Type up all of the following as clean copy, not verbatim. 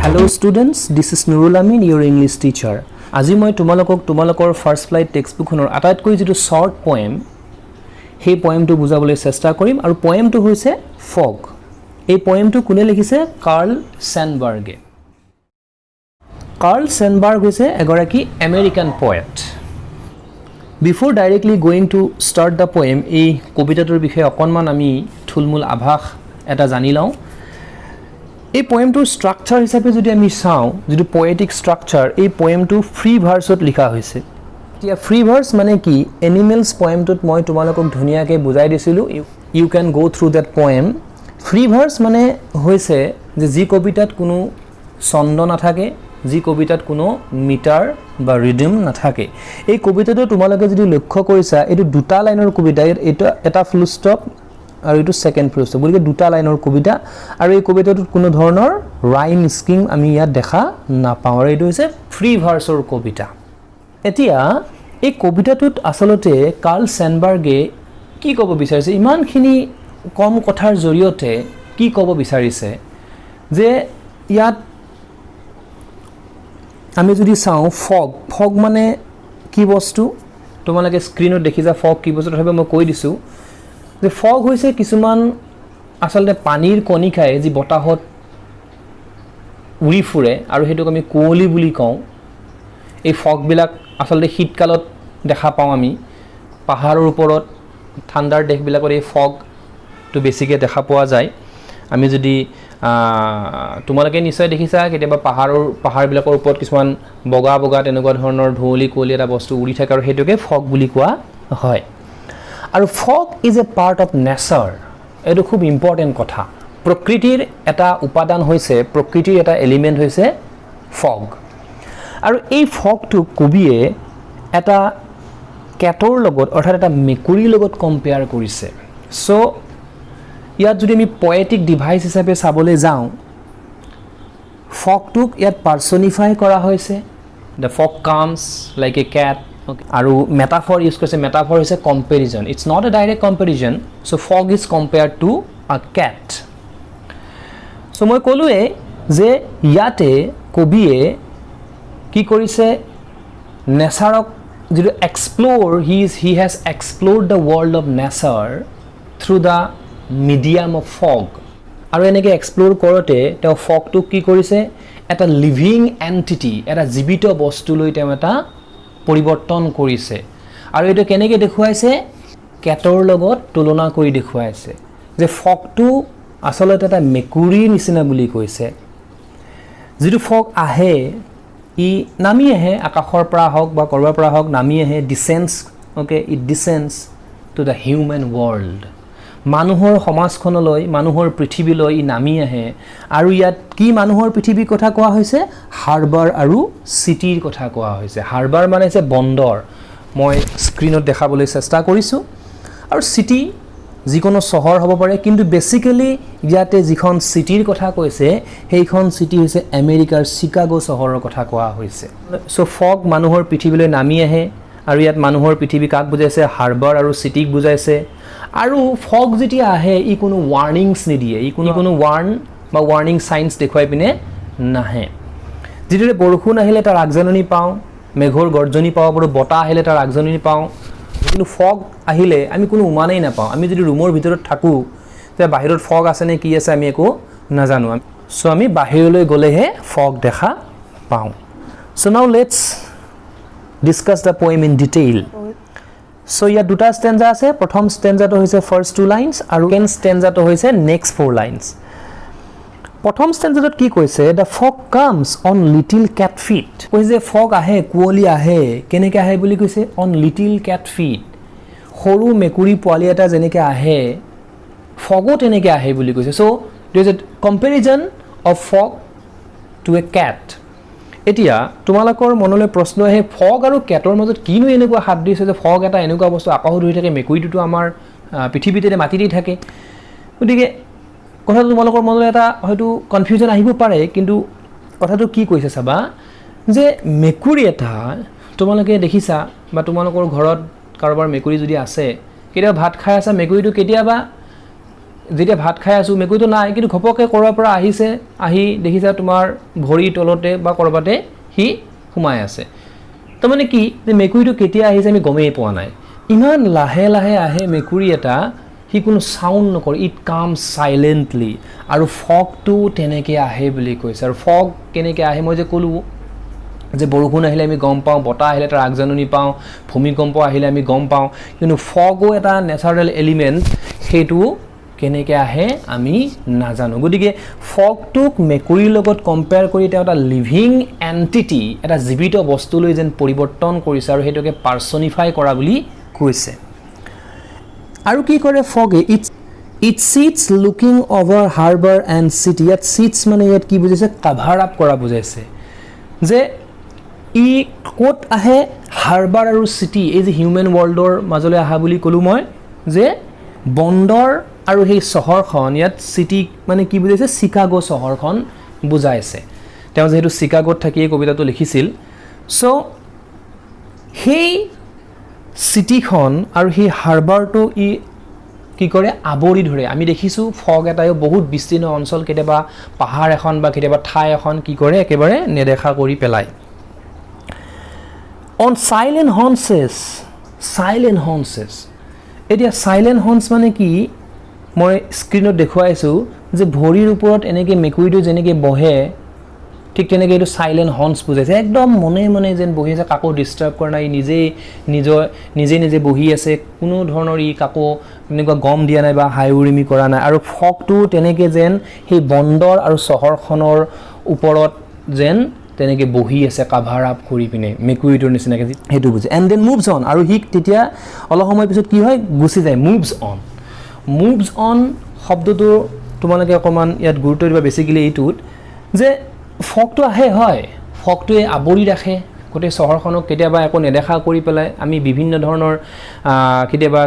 Hello students, this is Nurul Amin, your English teacher. আজি মই তোমালোকৰ ফাৰ্স্ট ফ্লাইট টেক্সটবুকখনৰ আটাইতকৈ যেটো শৰ্ট পোয়েম সেই পোয়েমটো বুজাবলৈ চেষ্টা কৰিম আৰু পোয়েমটো হৈছে ফগ। এই পোয়েমটো কোনে লিখিছে? কাৰ্ল সেনবাৰ্গে। কাৰ্ল সেনবাৰ্গ হৈছে এগৰাকী American poet. বিফোৰ directly going to start the poem, এই কবিতাটোৰ বিষয়ে অকণমান আমি থুলমূল আভাস এটা জানি লওঁ। এই পোয়েমটোৰ ষ্ট্ৰাকচাৰ হিচাপে যদি আমি চাওঁ, যেটো পোয়েটিক ষ্ট্ৰাকচাৰ, এই পোয়েমটো ফ্ৰী ভাৰ্ছত লিখা হৈছে। এতিয়া ফ্ৰী ভাৰ্ছ মানে কি? এনিমেলছ পোয়েমটোত মই তোমালোকক ধুনীয়াকৈ বুজাই দিছিলোঁ, you can go through that poem. Free verse মানে হৈছে যে যি কবিতাত কোনো ছন্দ নাথাকে, যি কবিতাত কোনো মিটাৰ বা ৰিডিম নাথাকে। এই কবিতাটো তোমালোকে যদি লক্ষ্য কৰিছা, এইটো দুটা লাইনৰ কবিতা, এটা ফুল ষ্টপ আৰু এইটো সেকেন্ড ফুল ষ্টপ, গতিকে দুটা লাইনৰ কবিতা। আৰু এই কবিতাটোত কোনো ধৰণৰ ৰাইম স্কিম আমি ইয়াত দেখা নাপাওঁ, আৰু এইটো হৈছে ফ্ৰী ভাৰ্ছৰ কবিতা। এতিয়া এই কবিতাটোত আচলতে কাৰ্ল সেনবাৰ্গে কি ক'ব বিচাৰিছে? ইমানখিনি কম কথাৰ জৰিয়তে কি ক'ব বিচাৰিছে যে ইয়াত আমি যদি চাওঁ, ফগ মানে কি বস্তু? তোমালোকে স্ক্ৰীনত দেখিছা ফগ কি বস্তু, তথাপি মই কৈ দিছোঁ যে ফগ হৈছে কিছুমান আচলতে পানীৰ কণিকাই যি বতাহত উৰি ফুৰে আৰু সেইটোক আমি কুঁৱলী বুলি কওঁ। এই ফগবিলাক আচলতে শীতকালত দেখা পাওঁ আমি। পাহাৰৰ ওপৰত ঠাণ্ডাৰ দেশবিলাকত এই ফগটো বেছিকৈ দেখা পোৱা যায়। আমি যদি তোমালোকে নিশ্চয় দেখিছা কেতিয়াবা পাহাৰবিলাকৰ ওপৰত কিছুমান বগা বগা তেনেকুৱা ধৰণৰ ধুঁৱলী কুঁৱলী এটা বস্তু উৰি থাকে, আৰু সেইটোকে ফগ বুলি কোৱা হয়। আৰু fog is a part of nature. এইটো খুব ইম্পৰ্টেণ্ট কথা। প্ৰকৃতিৰ এটা উপাদান হৈছে, প্ৰকৃতিৰ এটা এলিমেণ্ট হৈছে ফগ। আৰু এই ফগটো কবিয়ে এটা কেটৰ লগত, অৰ্থাৎ এটা মেকুৰীৰ লগত কম্পেয়াৰ কৰিছে। চ' ইয়াত যদি আমি পয়েটিক ডিভাইচ হিচাপে চাবলৈ যাওঁ, ফগটোক ইয়াত পাৰ্চনিফাই কৰা হৈছে। The fog comes like a cat. আৰু মেটাফৰ ইউজ কৰিছে। মেটাফৰ হৈছে comparison. It's not a direct comparison. So' fog is compared to a cat. চ' মই ক'লোৱে যে ইয়াতে কবিয়ে কি কৰিছে? নেচাৰক যিটো explore, he has explored the world of nature through the medium of fog. আৰু এনেকৈ এক্সপ্ল'ৰ কৰোঁতে তেওঁ ফগটোক কি কৰিছে? এটা লিভিং এণ্টিটি, এটা জীৱিত বস্তুলৈ তেওঁ এটা পৰিৱৰ্তন কৰিছে। আৰু এইটো কেনেকৈ দেখুৱাইছে? কেটৰ লগত তুলনা কৰি দেখুৱাইছে যে ফগটো আচলতে এটা মেকুৰীৰ নিচিনা বুলি কৈছে। যিটো ফগ আহে, ই নামি আহে, আকাশৰ পৰা হওক বা ক'ৰবাৰ পৰা হওক নামি আহে, descends, it descends to the human world. মানুহৰ সমাজখনলৈ, মানুহৰ পৃথিৱীলৈ ই নামি আহে। আৰু ইয়াত কি মানুহৰ পৃথিৱীৰ কথা কোৱা হৈছে? হাৰ্বাৰ আৰু চিটিৰ কথা কোৱা হৈছে। হাৰ্বাৰ মানে হৈছে বন্দৰ, মই স্ক্ৰীনত দেখাবলৈ চেষ্টা কৰিছোঁ। আৰু চিটি যিকোনো চহৰ হ'ব পাৰে, কিন্তু বেছিকেলি ইয়াতে যিখন চিটিৰ কথা কৈছে সেইখন চিটি হৈছে আমেৰিকাৰ চিকাগো চহৰৰ কথা কোৱা হৈছে। চ' ফগ মানুহৰ পৃথিৱীলৈ নামি আহে, আৰু ইয়াত মানুহৰ পৃথিৱী কাক বুজাইছে? হাৰ্বাৰ আৰু চিটিক বুজাইছে। আৰু ফগ যেতিয়া আহে, ই কোনো ৱাৰ্ণিংছ নিদিয়ে, ই কোনো ৱাৰ্ণিং চাইন্স দেখুৱাই পিনে নাহে। যিদৰে বৰষুণ আহিলে তাৰ আগজাননী পাওঁ, মেঘৰ গৰ্জনী পাব পাৰোঁ, বতাহ আহিলে তাৰ আগজাননী পাওঁ, কিন্তু ফগ আহিলে আমি কোনো উমানেই নাপাওঁ। আমি যদি ৰুমৰ ভিতৰত থাকোঁ, তেতিয়া বাহিৰত ফগ আছে নে কি আছে আমি একো নাজানো। চ' আমি বাহিৰলৈ গ'লেহে ফগ দেখা পাওঁ। So' now let's discuss the poem in detail. So' ইয়াত দুটা ষ্টেঞ্জা আছে। প্ৰথম ষ্টেঞ্জাটো হৈছে ফাৰ্ষ্ট 2 লাইনছ, আৰু ছেকেণ্ড ষ্টেঞ্জাটো হৈছে নেক্সট 4 লাইনছ। প্ৰথম ষ্টেঞ্জাটোত কি কৈছে? The fog comes on little cat feet. কৈছে যে ফগ আহে, কুঁৱলী আহে। কেনেকৈ আহে বুলি কৈছে? On little cat feet. সৰু মেকুৰী পোৱালি এটা যেনেকৈ আহে, ফগো তেনেকৈ আহে বুলি কৈছে। So' there is a comparison of fog to a cat. এতিয়া তোমালোকৰ মনলৈ প্ৰশ্ন আহে, ফগ আৰু কেটৰ মাজত কিনো এনেকুৱা সাদৃশ্য যে ফগ এটা এনেকুৱা বস্তু আকাশত উৰি থাকে, মেকুৰীটোতো আমাৰ পৃথিৱীতে মাটিতেই থাকে। গতিকে কথাটো তোমালোকৰ মনলৈ এটা হয়তো কনফিউজন আহিব পাৰে, কিন্তু কথাটো কি কৈছে চাবা, যে মেকুৰী এটা তোমালোকে দেখিছা বা তোমালোকৰ ঘৰত কাৰোবাৰ মেকুৰী যদি আছে, কেতিয়াবা ভাত খাই আছা, মেকুৰীটো কেতিয়াবা যেতিয়া ভাত খাই আছোঁ মেকুৰীটো নাই কিন্তু ঘপককৈ ক'ৰবাৰ পৰা আহিছে আহি দেখিছা তোমাৰ ভৰিৰ তলতে বা ক'ৰবাতে সি সোমাই আছে তাৰমানে কি যে মেকুৰীটো কেতিয়া আহিছে আমি গমেই পোৱা নাই ইমান লাহে লাহে আহে মেকুৰী এটা সি কোনো চাউণ্ড নকৰে ইট কামছ চাইলেণ্টলি আৰু ফগটো তেনেকৈ আহে বুলি কৈছে আৰু ফগ কেনেকৈ আহে মই যে ক'লোঁ যে বৰষুণ আহিলে আমি গম পাওঁ বতাহ আহিলে তাৰ আগজাননী পাওঁ ভূমিকম্প আহিলে আমি গম পাওঁ কিন্তু ফগো এটা নেচাৰেল এলিমেণ্ট সেইটো কেনেকৈ আহে আমি নাজানো গতিকে ফগটোক মেকুৰীৰ লগত কম্পেয়াৰ কৰি তেওঁ এটা লিভিং এণ্টিটি এটা জীৱিত বস্তুলৈ যেন পৰিৱৰ্তন কৰিছে আৰু সেইটোকে পাৰ্চনিফাই কৰা বুলি কৈছে আৰু কি কৰে ফগে it sits looking over harbour and city ইয়াত চিটছ মানে ইয়াত কি বুজাইছে কাভাৰ আপ কৰা বুজাইছে যে ই ক'ত আহে হাৰ্বাৰ আৰু চিটি এই যে হিউমেন ৱৰ্ল্ডৰ মাজলৈ অহা বুলি ক'লোঁ মই যে বন্দৰ আৰু সেই চহৰখন ইয়াত চিটি মানে কি বুজাইছে চিকাগো চহৰখন বুজাইছে তেওঁ যিহেতু চিকাগোত থাকি এই কবিতাটো লিখিছিল চ' সেই চিটিখন আৰু সেই হাৰ্বাৰটো ই কি কৰে আৱৰি ধৰে আমি দেখিছোঁ ফগ এটাইও বহুত বিস্তীৰ্ণ অঞ্চল কেতিয়াবা পাহাৰ এখন বা কেতিয়াবা ঠাই এখন কি কৰে একেবাৰে নেদেখা কৰি পেলায় অন চাইলেণ্ট হৰ্নচেছ এতিয়া চাইলেণ্ট হৰ্নছ মানে কি মই স্ক্ৰীণত দেখুৱাইছোঁ যে ভৰিৰ ওপৰত এনেকৈ মেকুৰীটো যেনেকৈ বহে ঠিক তেনেকৈ এইটো চাইলেণ্ট হৰ্নছ বুজাইছে একদম মনে মনে যেন বহি আছে কাকো ডিষ্টাৰ্ব কৰা নাই নিজে বহি আছে কোনো ধৰণৰ ই কাকো এনেকুৱা গম দিয়া নাই বা হাই উৰিমি কৰা নাই আৰু ফগটো তেনেকৈ যেন সেই বন্দৰ আৰু চহৰখনৰ ওপৰত যেন তেনেকৈ বহি আছে কাভাৰ আপ কৰি পিনে মেকুৰীটোৰ নিচিনাকৈ সেইটো বুজে এণ্ড দেন মুভছ অন আৰু সি তেতিয়া অলপ সময় পিছত কি হয় গুচি যায় মুভছ অন শব্দটো তোমালোকে অকণমান ইয়াত গুৰুত্ব দিবা বেছিকেলি এইটোত যে ফগটো আহে হয় ফগটোৱে আৱৰি ৰাখে গোটেই চহৰখনক কেতিয়াবা একো নেদেখা কৰি পেলাই আমি বিভিন্ন ধৰণৰ কেতিয়াবা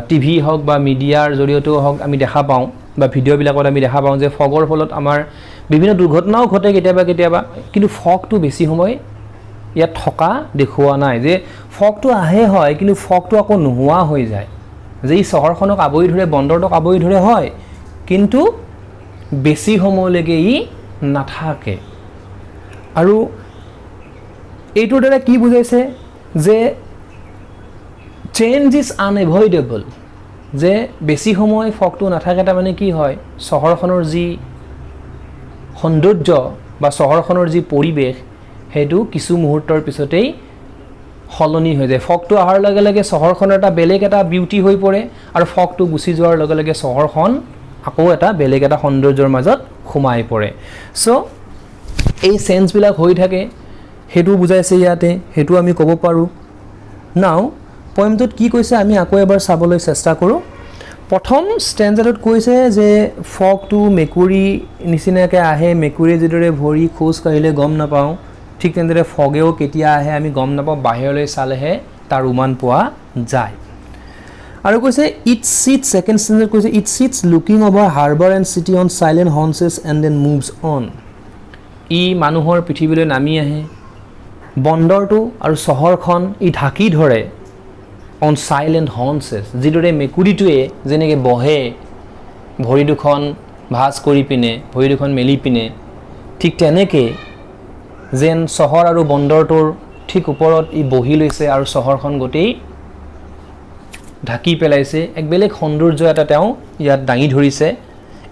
টিভি হওক বা মিডিয়াৰ জৰিয়তেও হওক আমি দেখা পাওঁ বা ভিডিঅ'বিলাকত আমি দেখা পাওঁ যে ফগৰ ফলত আমাৰ বিভিন্ন দুৰ্ঘটনাও ঘটে কেতিয়াবা কিন্তু ফগটো বেছি সময় ইয়াত থকা দেখুওৱা নাই যে ফগটো আহে হয় কিন্তু ফগটো আকৌ নোহোৱা হৈ যায় যে এই চহৰখনক আৱৰি ধৰে বন্দৰটোক আৱৰি ধৰে হয় কিন্তু বেছি সময়লৈকে ই নাথাকে আৰু এইটোৰ দ্বাৰা কি বুজাইছে যে চেঞ্জ ইজ আনএভইডেবল যে বেছি সময় ফগটো নাথাকে তাৰমানে কি হয় চহৰখনৰ যি সৌন্দৰ্য বা চহৰখনৰ যি পৰিৱেশ সেইটো কিছু মুহূৰ্তৰ পিছতেই সলনি হৈ যায় ফগটো অহাৰ লগে লগে চহৰখনৰ এটা বেলেগ এটা বিউটি হৈ পৰে আৰু ফগটো গুচি যোৱাৰ লগে লগে চহৰখন আকৌ এটা বেলেগ এটা সৌন্দৰ্যৰ মাজত সোমাই পৰে চ' এই চেঞ্জবিলাক হৈ থাকে সেইটো বুজাইছে ইয়াতে সেইটো আমি ক'ব পাৰোঁ নাও পয়েমটোত কি কৈছে আমি আকৌ এবাৰ চাবলৈ চেষ্টা কৰোঁ প্ৰথম ষ্টেঞ্জাটোত কৈছে যে ফগটো মেকুৰী নিচিনাকৈ আহে মেকুৰীয়ে যিদৰে ভৰি খোজ কাঢ়িলে গম নাপাওঁ ঠিক তেনেদৰে ফগেও কেতিয়া আহে আমি গম নাপাওঁ বাহিৰলৈ চালেহে তাৰ উমান পোৱা যায় আৰু কৈছে ইট চিটছ ছেকেণ্ড ষ্টেঞ্জাত কৈছে it sits looking over harbour and city on silent haunches and then moves on ই মানুহৰ পৃথিৱীলৈ নামি আহে বন্দৰটো আৰু চহৰখন ই ঢাকি ধৰে অন চাইলেণ্ট হৰ্নচেছ যিদৰে মেকুৰীটোৱে যেনেকৈ বহে ভৰি দুখন ভাঁজ কৰি পিনে ভৰি দুখন মেলি পিনে ঠিক তেনেকৈ যেন চহৰ আৰু বন্দৰটোৰ ঠিক ওপৰত ই বহি লৈছে আৰু চহৰখন গোটেই ঢাকি পেলাইছে এক বেলেগ সৌন্দৰ্য এটা তেওঁ ইয়াত দাঙি ধৰিছে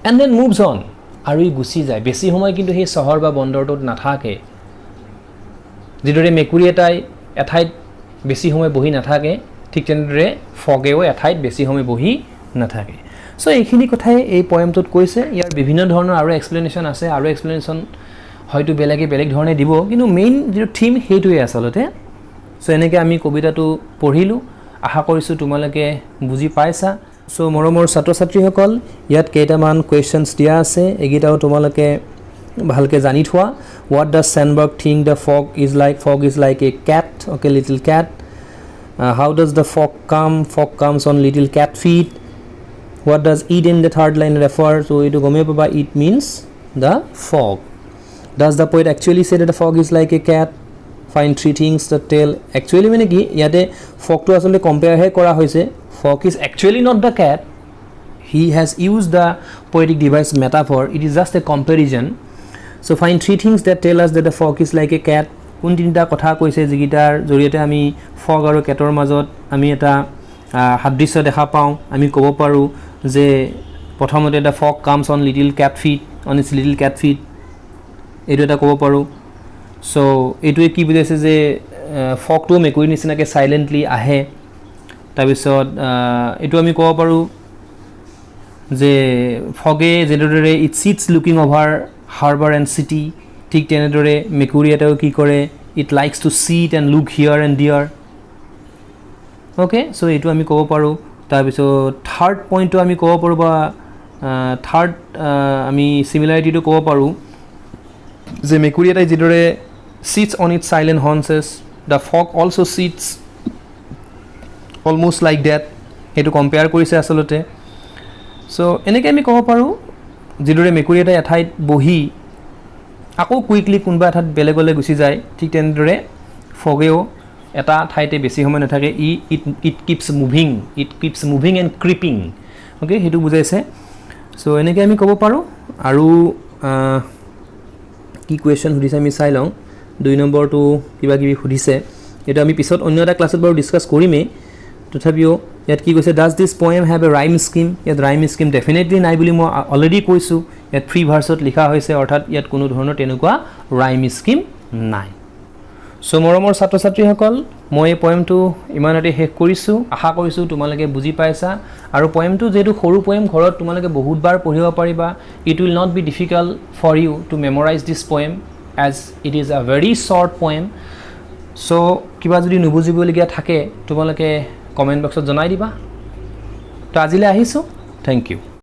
এণ্ড দেন মুভছ অন আৰু ই গুচি যায় বেছি সময় কিন্তু সেই চহৰ বা বন্দৰটোত নাথাকে যিদৰে মেকুৰী এটাই এঠাইত বেছি সময় বহি নাথাকে ঠিক তেনেদৰে ফগেও এঠাইত বেছি সময় বহি নাথাকে চ' এইখিনি কথাই এই পয়েমটোত কৈছে ইয়াৰ বিভিন্ন ধৰণৰ আৰু এক্সপ্লেনেশ্যন আছে আৰু এক্সপ্লেনেশ্যন হয়তো বেলেগ ধৰণে দিব কিন্তু মেইন যিটো থিম সেইটোৱে আচলতে চ' এনেকৈ আমি কবিতাটো পঢ়িলোঁ আশা কৰিছোঁ তোমালোকে বুজি পাইছা চ' মৰমৰ ছাত্ৰ ছাত্ৰীসকল ইয়াত কেইটামান কুৱেশ্যনছ দিয়া আছে এইকেইটাও তোমালোকে ভালকৈ জানি থোৱা what does Sandburg think the fog is like a cat okay little cat how does the fog comes on little cat feet what does it in the third line refer so etu gome paba it means the fog does the poet actually say that the fog is like a cat find three things that tell actually mane ki yate fog to asole compare he kora hoise fog is actually not the cat he has used the poetic device metaphor. It is just a comparison. So find 3 things that tell us that the fog is like a cat. কোন তিনিটা কথা কৈছে যিগিটাৰ জৰিয়তে আমি fog আৰু কেটৰ মাজত আমি এটা সাদৃশ্য দেখা পাওঁ আমি ক'ব পাৰোঁ যে প্ৰথমতে the fog comes on little cat feet on its little cat feet এইটো এটা ক'ব পাৰোঁ সো এইটোৱে কি বুজাইছে যে ফগটো মেকুৰীৰ নিচিনাকৈ সাইলেন্টলি আহে তাৰপিছত এইটো আমি ক'ব পাৰোঁ যে ফগে যেনেদৰে it sits looking over harbour and city ঠিক তেনেদৰে মেকুৰী এটাও কি কৰে it likes to sit and look here and there okay so এইটো আমি ক'ব পাৰোঁ তাৰপিছত থাৰ্ড পইণ্টটো আমি ক'ব পাৰোঁ বা থাৰ্ড আমি সিমিলাৰিটিটো ক'ব পাৰোঁ যে মেকুৰী এটাই যেদৰে sits on its silent haunches the fog also' sits almost like that সেইটো কম্পেয়াৰ কৰিছে আচলতে সো এনেকৈ আমি ক'ব পাৰোঁ যেদৰে মেকুৰী এটাই এঠাইত বহি আকৌ কুইকলি কোনোবা এঠাইত বেলেগলৈ গুচি যায় ঠিক তেনেদৰে ফগেও এটা ঠাইতে বেছি সময় নাথাকে it keeps moving and creeping okay সেইটো বুজাইছে সো এনেকৈ আমি ক'ব পাৰোঁ আৰু কি কুৱেশ্যন সুধিছে আমি চাই লওঁ 2 নম্বৰটো কিবা কিবি সুধিছে এইটো আমি পিছত অন্য এটা ক্লাছত বাৰু ডিছকাছ কৰিমেই তথাপিও ইয়াত কি কৈছে does this poem have a rhyme scheme ইয়াত ৰাইম স্কিম ডেফিনেটলি নাই বুলি মই অলৰেডি কৈছোঁ ইয়াত ফ্ৰী ভাৰ্চত লিখা হৈছে অৰ্থাৎ ইয়াত কোনো ধৰণৰ তেনেকুৱা ৰাইম স্কিম নাই সো মৰমৰ ছাত্ৰ ছাত্ৰীসকল মই এই পয়েমটো ইমানতে শেষ কৰিছোঁ আশা কৰিছোঁ তোমালোকে বুজি পাইছা আৰু পয়েমটো যেহেতু সৰু পয়েম ঘৰত তোমালোকে বহুতবাৰ পঢ়িব পাৰিবা it will not be difficult for you to memorize this poem as it is a very short poem so কিবা যদি নুবুজিবলগীয়া থাকে তোমালোকে কমেণ্ট বক্সত জনাই দিবা তো আজিলৈ আহিছোঁ থেংক ইউ